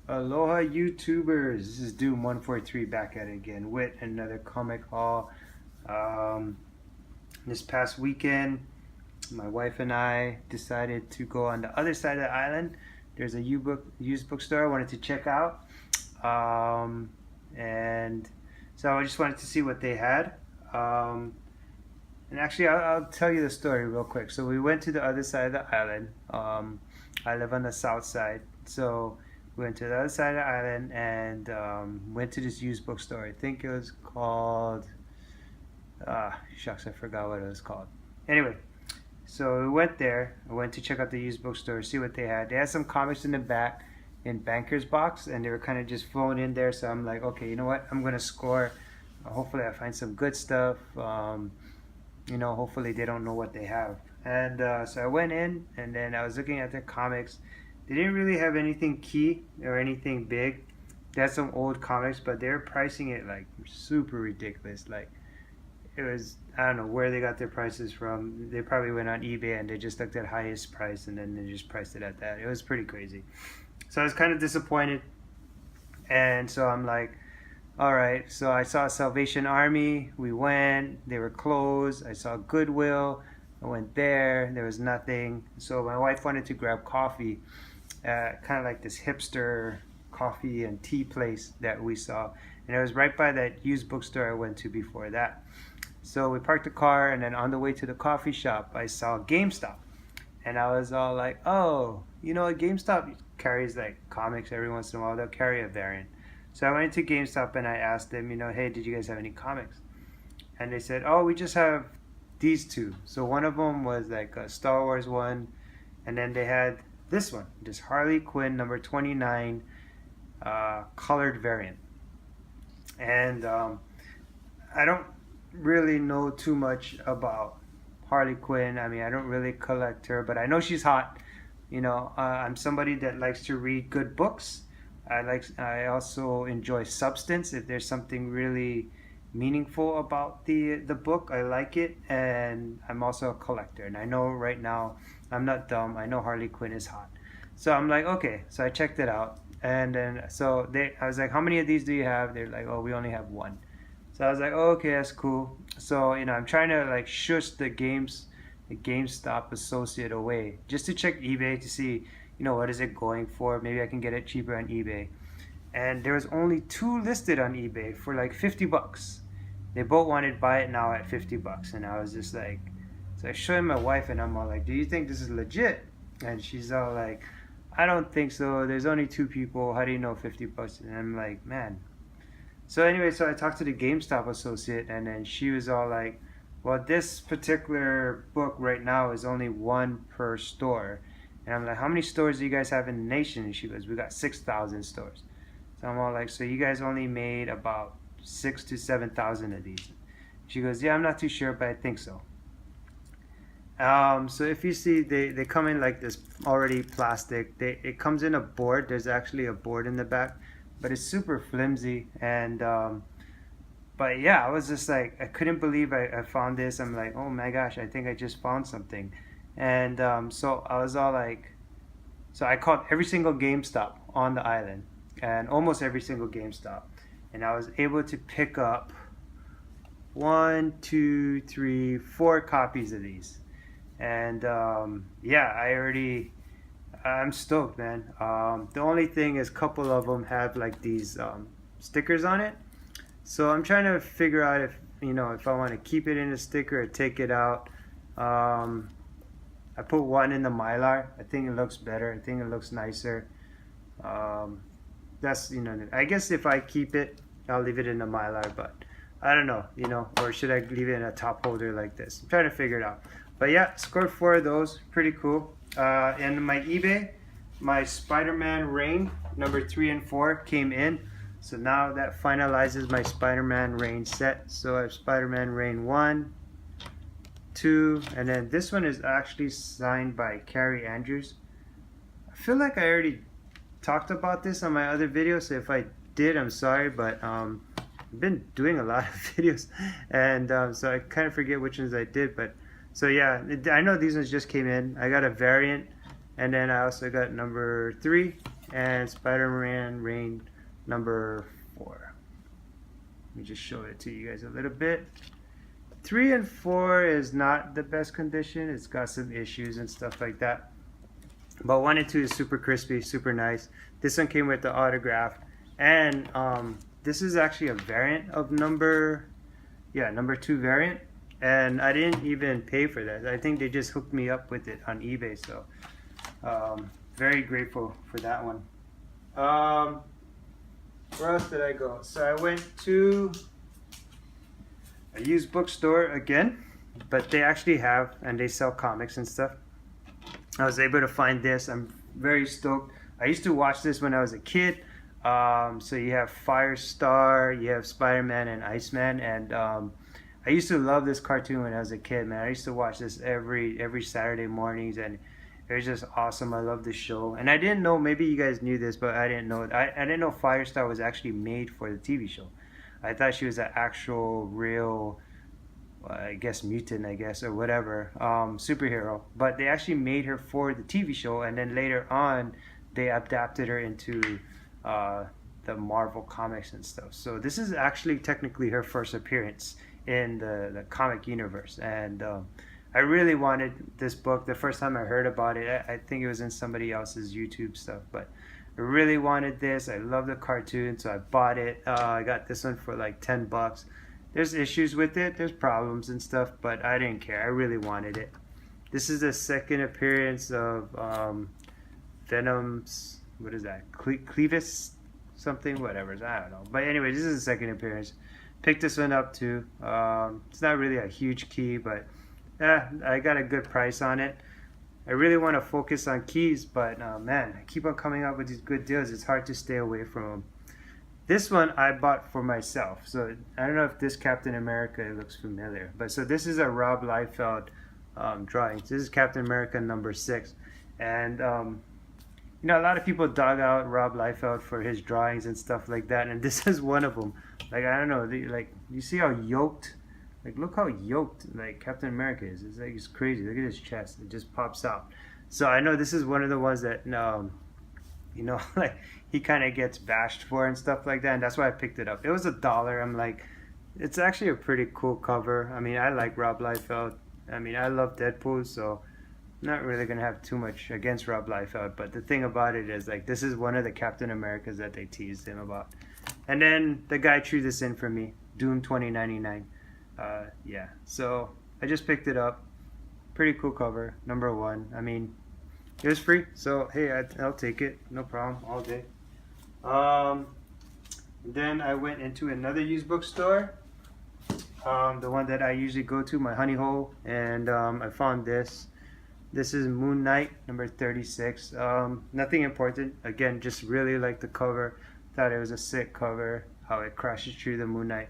Aloha YouTubers, this is Doom143 back at it again with another comic haul. Um, this past weekend, my wife and I decided to go on the other side of the island. There's a used bookstore I wanted to check out. Um, and so I just wanted to see what they had. Um, and actually, I'll tell you the story real quick. So we went to the other side of the island. I live on the south side. So we went to the other side of the island and went to this used bookstore. I think it was called, shucks, I forgot what it was called. Anyway, so we went there. I went to check out the used bookstore, see what they had. They had some comics in the back in Banker's Box, and they were kind of just flown in there. So I'm like, okay, you know what? I'm going to score. Hopefully I find some good stuff. Hopefully they don't know what they have. And so I went in, and then I was looking at their comics. They didn't really have anything key or anything big. They had some old comics, but they were pricing it like super ridiculous. Like it was, I don't know where they got their prices from. They probably went on eBay and they just looked at highest price and then they just priced it at that. It was pretty crazy. So I was kind of disappointed. And so I'm like, all right. So I saw Salvation Army. We went. They were closed. I saw Goodwill. I went there. There was nothing. So my wife wanted to grab coffee, kind of like this hipster coffee and tea place that we saw. And it was right by that used bookstore I went to before that. So we parked the car, and then on the way to the coffee shop, I saw GameStop. And I was all like, oh, GameStop carries like comics every once in a while. They'll carry a variant. So I went to GameStop and I asked them, hey, did you guys have any comics? And they said, oh, we just have these two. So one of them was like a Star Wars one, and then they had this one, this Harley Quinn number 29 colored variant. And I don't really know too much about Harley Quinn. I mean, I don't really collect her, but I know she's hot. I'm somebody that likes to read good books. I also enjoy substance. If there's something really meaningful about the book, I like it. And I'm also a collector. And I know right now, I'm not dumb. I know Harley Quinn is hot. So I'm like, okay. So I checked it out. And then I was like, how many of these do you have? They're like, oh, we only have one. So I was like, oh, okay, that's cool. So I'm trying to like shush the GameStop associate away just to check eBay to see, what is it going for? Maybe I can get it cheaper on eBay. And there was only two listed on eBay for like $50. They both wanted to buy it now at $50, and I was just like, so I showed my wife, and I'm all like, do you think this is legit? And she's all like, I don't think so. There's only two people. How do you know $50? And I'm like, man. So anyway, so I talked to the GameStop associate, and then she was all like, well, this particular book right now is only one per store. And I'm like, how many stores do you guys have in the nation? And she goes, we got 6,000 stores. So I'm all like, so you guys only made about 6,000 to 7,000 of these? She goes, yeah, I'm not too sure, but I think so. So if you see, they come in like this already plastic. It comes in a board. There's actually a board in the back, but it's super flimsy. And but yeah, I was just like, I couldn't believe I found this. I'm like, oh my gosh, I think I just found something. And so I was all like, so I called every single GameStop on the island, and almost every single GameStop, and I was able to pick up 1, 2, 3, 4 copies of these. And yeah, I'm stoked, man. The only thing is a couple of them have like these stickers on it. So I'm trying to figure out if I want to keep it in a sticker or take it out. I put one in the Mylar. I think it looks better. I think it looks nicer. That's, I guess if I keep it, I'll leave it in the Mylar, but I don't know, or should I leave it in a top holder like this? I'm trying to figure it out. But yeah, scored 4 of those. Pretty cool. And my eBay, my Spider-Man Reign number 3 and 4 came in. So now that finalizes my Spider-Man Reign set. So I have Spider-Man Reign 1, 2, and then this one is actually signed by Carrie Andrews. I feel like I already talked about this on my other video, so if I did, I'm sorry, but I've been doing a lot of videos, and so I kind of forget which ones I did, but so yeah, I know these ones just came in. I got a variant, and then I also got number 3 and Spider-Man Reign number 4. Let me just show it to you guys a little bit. 3 and 4 is not the best condition. It's got some issues and stuff like that. But 1 and 2 is super crispy, super nice. This one came with the autograph. And this is actually a variant of number 2 variant. And I didn't even pay for that. I think they just hooked me up with it on eBay. So very grateful for that one. Where else did I go? So I went to a used bookstore again, but they actually have, and they sell comics and stuff. I was able to find this. I'm very stoked. I used to watch this when I was a kid. So you have Firestar, you have Spider-Man and Iceman, and I used to love this cartoon when I was a kid, man. I used to watch this every Saturday mornings, and it was just awesome. I love this show, and I didn't know. Maybe you guys knew this, but I didn't know. I didn't know Firestar was actually made for the TV show. I thought she was an actual, real, I guess mutant, or whatever, superhero. But they actually made her for the TV show, and then later on, they adapted her into the Marvel comics and stuff. So this is actually technically her first appearance in the comic universe, and I really wanted this book. The first time I heard about it, I think it was in somebody else's YouTube stuff, but I really wanted this. I love the cartoon, so I bought it. I got this one for like $10. There's issues with it, there's problems and stuff, but I didn't care. I really wanted it. This is the second appearance of Venom's, what is that, Clevis something, whatever, I don't know. But anyway, this is the second appearance. Picked this one up too. It's not really a huge key, but I got a good price on it. I really want to focus on keys, but man, I keep on coming up with these good deals. It's hard to stay away from them. This one I bought for myself. So I don't know if this Captain America looks familiar, but so this is a Rob Liefeld drawing. This is Captain America number 6, and you know, a lot of people dug out Rob Liefeld for his drawings and stuff like that, and this is one of them. Like, I don't know, like, you see how yoked, like, look how yoked, like, Captain America is. It's like, it's crazy. Look at his chest. It just pops out. So I know this is one of the ones that, you know, like, he kind of gets bashed for and stuff like that, and that's why I picked it up. It was $1. I'm like, it's actually a pretty cool cover. I mean, I like Rob Liefeld. I mean, I love Deadpool, so I'm not really going to have too much against Rob Liefeld, but the thing about it is, like, this is one of the Captain Americas that they teased him about. And then the guy threw this in for me, Doom 2099. Yeah, so I just picked it up. Pretty cool cover, number 1. I mean, it was free, so hey, I'll take it, no problem, all day. Then I went into another used bookstore, the one that I usually go to, my honey hole, and I found this. This is Moon Knight number 36. Nothing important. Again, just really like the cover. Thought it was a sick cover, how it crashes through the Moon Knight.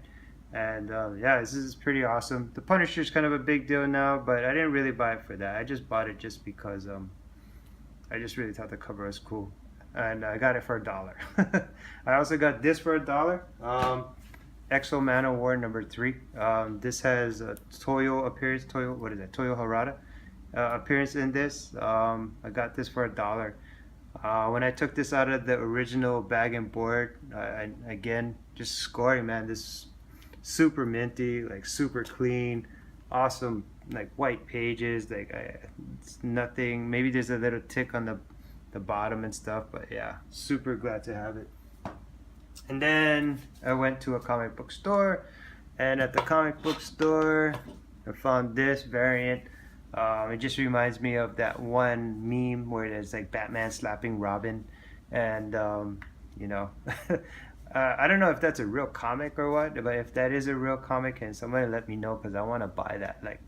And yeah, this is pretty awesome. The Punisher's kind of a big deal now, but I didn't really buy it for that. I just bought it just because I just really thought the cover was cool. And I got it for $1. I also got this for $1. Exo Man of War number 3. This has a Toyo appearance. What is that? Toyo Harada appearance in this. I got this for $1. When I took this out of the original bag and board, again, just scoring, man. This super minty, like super clean, awesome, like white pages. Like it's nothing. Maybe there's a little tick on the bottom and stuff, but yeah, super glad to have it. And then I went to a comic book store, and at the comic book store, I found this variant. It just reminds me of that one meme where there's like Batman slapping Robin, and you know, I don't know if that's a real comic or what, but if that is a real comic, can somebody let me know, because I want to buy that. Like,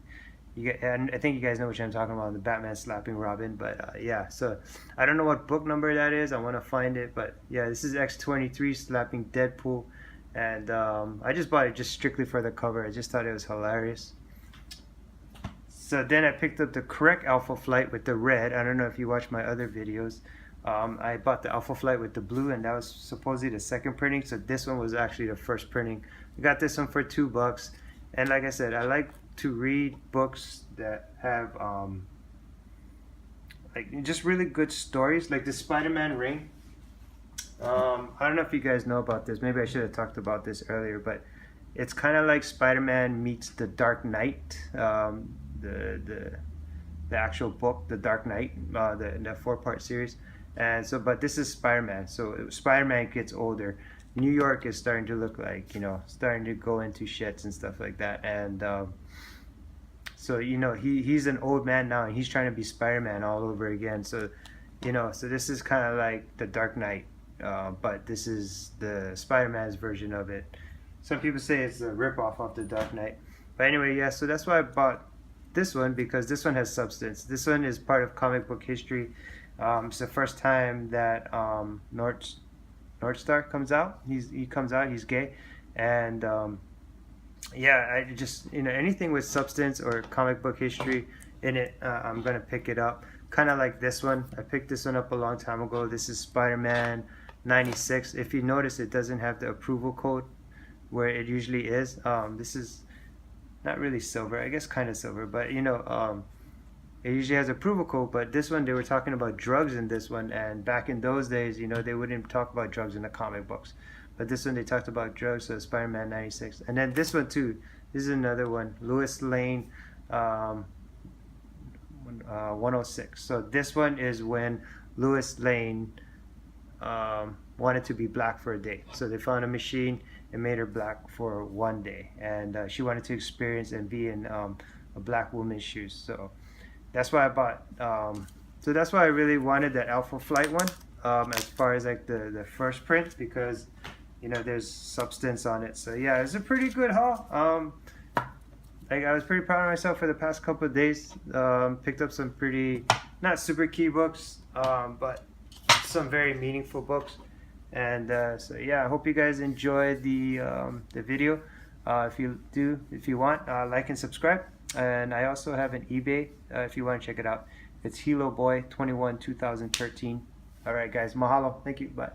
and I think you guys know what I'm talking about, the Batman slapping Robin. But yeah, so I don't know what book number that is. I want to find it, but yeah, this is X-23 slapping Deadpool, and I just bought it just strictly for the cover. I just thought it was hilarious. So then I picked up the correct Alpha Flight with the red. I don't know if you watched my other videos. I bought the Alpha Flight with the blue, and that was supposedly the second printing. So this one was actually the first printing. I got this one for $2. And like I said, I like to read books that have like just really good stories. Like the Spider-Man ring. I don't know if you guys know about this. Maybe I should have talked about this earlier, but it's kind of like Spider-Man meets the Dark Knight, the actual book, The Dark Knight, the 4-part series. And so, but this is Spider-Man. So Spider-Man gets older. New York is starting to look like, starting to go into shits and stuff like that. And so he's an old man now, and he's trying to be Spider-Man all over again. So so this is kind of like the Dark Knight, but this is the Spider-Man's version of it. Some people say it's a ripoff of the Dark Knight. But anyway, yeah, so that's why I bought this one, because this one has substance. This one is part of comic book history. It's the first time that Northstar comes out. He comes out, he's gay. And yeah, I just, anything with substance or comic book history in it, I'm going to pick it up. Kind of like this one. I picked this one up a long time ago. This is Spider-Man 96. If you notice, it doesn't have the approval code where it usually is. This is not really silver, I guess kind of silver, but it usually has approval code. But this one, they were talking about drugs in this one, and back in those days, they wouldn't talk about drugs in the comic books, but this one they talked about drugs. So Spider-Man 96. And then this one too, this is another one, Lois Lane 106. So this one is when Lois Lane wanted to be black for a day. So they found a machine and made her black for one day, and she wanted to experience and be in a black woman's shoes. So that's why I bought. So that's why I really wanted that Alpha Flight one, as far as like the first print, because there's substance on it. So yeah, it's a pretty good haul. Like, I was pretty proud of myself for the past couple of days. Picked up some pretty, not super key books, but some very meaningful books. And so yeah, I hope you guys enjoyed the video. If you want, like and subscribe. And I also have an eBay if you want to check it out. It's Hilo Boy 21 2013. All right, guys, mahalo. Thank you. Bye.